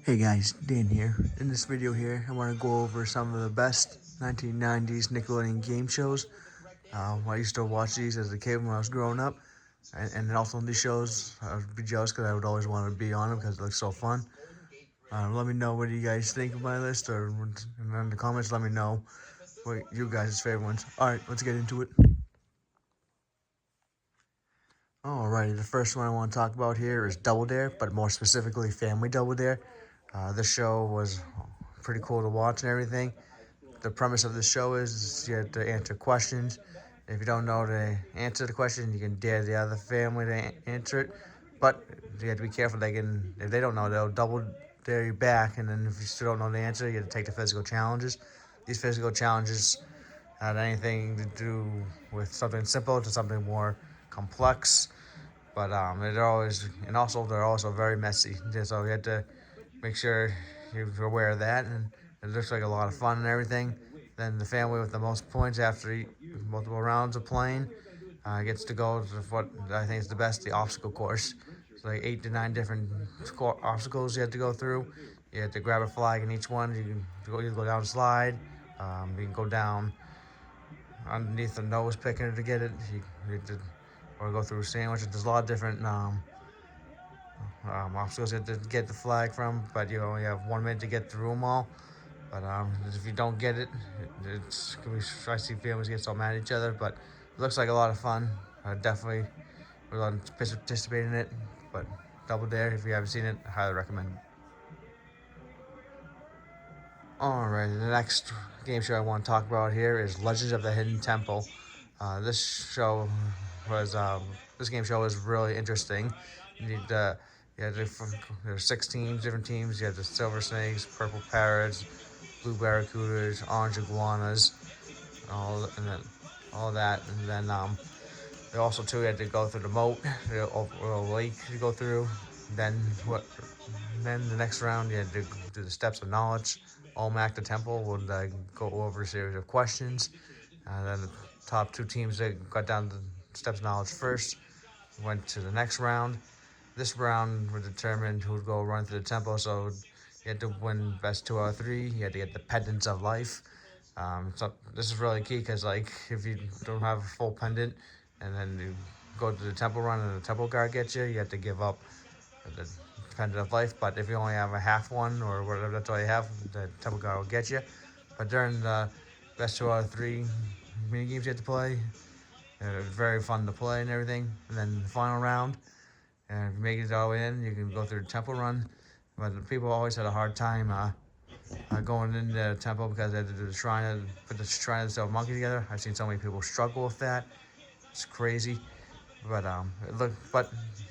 Hey guys, Dan here. In this video here, I want to go over some of the best 1990s Nickelodeon game shows. I used to watch these as a kid when I was growing up, and also on these shows, I would be jealous because I would always want to be on them because it looks so fun. Let me know what you guys think of my list, or in the comments, let me know what you guys' favorite ones. Alright, let's get into it. Alrighty, the first one I want to talk about here is Double Dare, but more specifically Family Double Dare. This show was pretty cool to watch and everything. The premise of the show is you have to answer questions. If you don't know to answer the question, you can dare the other family to answer it. But you have to be careful. If they don't know, they'll double dare you back. And then if you still don't know the answer, you have to take the physical challenges. These physical challenges had anything to do with something simple to something more complex. But they're also very messy. So you have to make sure you're aware of that, and it looks like a lot of fun and everything. Then the family with the most points after multiple rounds of playing gets to go to what I think is the best, the obstacle course. It's like 8 to 9 different obstacles you have to go through. You have to grab a flag in each one. You can go down a slide. You can go down underneath the nose picker to get it. You have to, or go through sandwiches. There's a lot of different obstacles you have to get the flag from, but you only have 1 minute to get through them all. But if you don't get it, it's I see families get so mad at each other. But it looks like a lot of fun. I definitely would participate in it. But Double Dare, if you haven't seen it, I highly recommend it. Alright, the next game show I want to talk about here is Legends of the Hidden Temple. This show this game show is really interesting. You need you had there's 16 different teams. You have the Silver Snakes, Purple Parrots, Blue Barracudas, Orange Iguanas, all that, and then they also too had to go through the moat, the lake to go through. Then what? Then the next round you had to do the steps of knowledge. Olmec the temple would go over a series of questions. Then the top two teams that got down the steps of knowledge first went to the next round. This round would determine who would go run through the temple. So you had to win best 2 out of 3. You had to get the pendants of life. So this is really key because like if you don't have a full pendant and then you go to the temple run and the temple guard gets you, you have to give up the pendant of life. But if you only have a half one or whatever, that's all you have, the temple guard will get you. But during the best 2 out of 3 mini games you have to play, it was very fun to play and everything. And then the final round, and if you make it all the way in, you can go through the temple run. But people always had a hard time going into the temple because they had to do the shrine, put the shrine of the silver monkey together. I've seen so many people struggle with that. It's crazy. But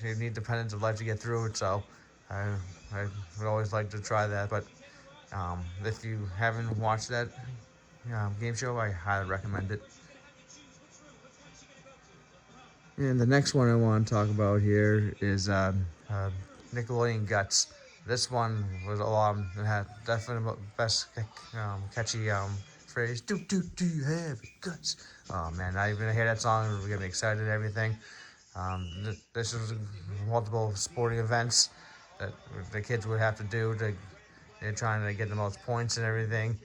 you need the pendants of life to get through it. So I would always like to try that. But if you haven't watched that game show, I highly recommend it. And the next one I want to talk about here is Nickelodeon Guts. This one was a lot. It had definitely the best catchy phrase. Do you have guts? Oh man, I even hear that song, it would get me excited and everything. This was multiple sporting events that the kids would have to do to they're trying to get the most points and everything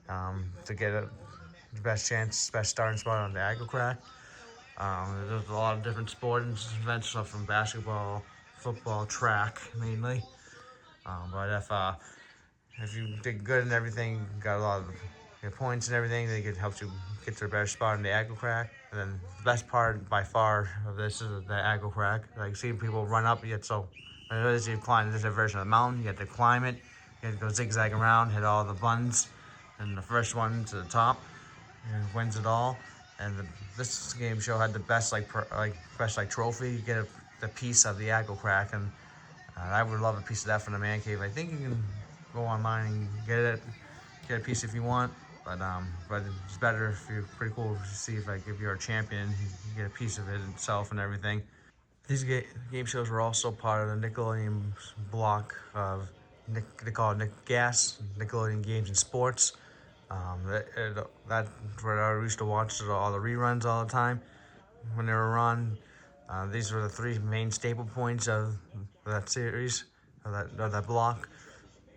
to get the best starting spot on the aggro crack. There's a lot of different sporting events, stuff from basketball, football, track mainly. But if you did good and everything, got a lot of your points and everything, they could help you get to a better spot in the aggro crack. And then the best part by far of this is the aggro crack. Like seeing people run up, as you climb, there's a version of the mountain. You have to climb it. You have to go zigzag around, hit all the buttons, and the first one to the top wins it all. And this game show had the best best trophy. You get the piece of the aggro crack, and I would love a piece of that from the man cave. I think you can go online and get a piece if you want. But it's better if you're pretty cool to see if you're a champion, you get a piece of it itself and everything. These game shows were also part of the Nickelodeon block of they call it Nick Gas, Nickelodeon Games and Sports. That's where I used to watch all the reruns all the time when they were on. These were the 3 main staple points of that series, of that block.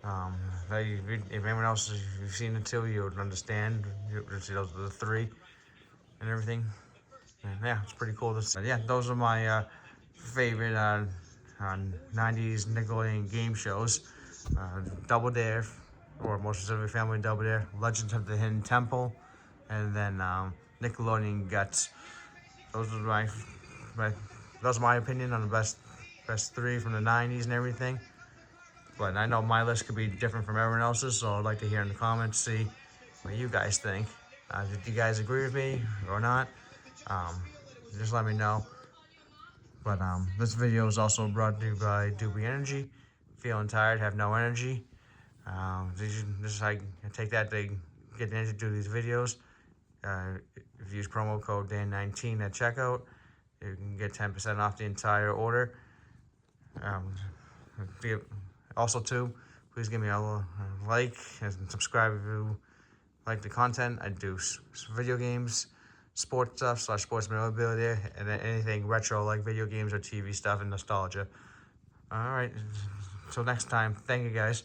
If anyone else you've seen it too, you would understand. You would see those are the three and everything. And yeah, it's pretty cool. Yeah, those are my favorite 90s Nickelodeon game shows. Double Dare, or more specifically Family Double Dare, Legends of the Hidden Temple, and then Nickelodeon Guts. Those are my those are my opinion on the best three from the 90s and everything. But I know my list could be different from everyone else's, so I'd like to hear in the comments, see what you guys think. If you guys agree with me or not, um, just let me know. But this video is also brought to you by Doobie Energy. Feeling tired, have no energy. Just like take that to get the energy to do these videos. If you use promo code Dan19 at checkout, you can get 10% off the entire order. Also, too, please give me a like and subscribe if you like the content. I do video games, sports stuff / sports memorabilia, and anything retro like video games or TV stuff and nostalgia. All right, until next time, thank you guys.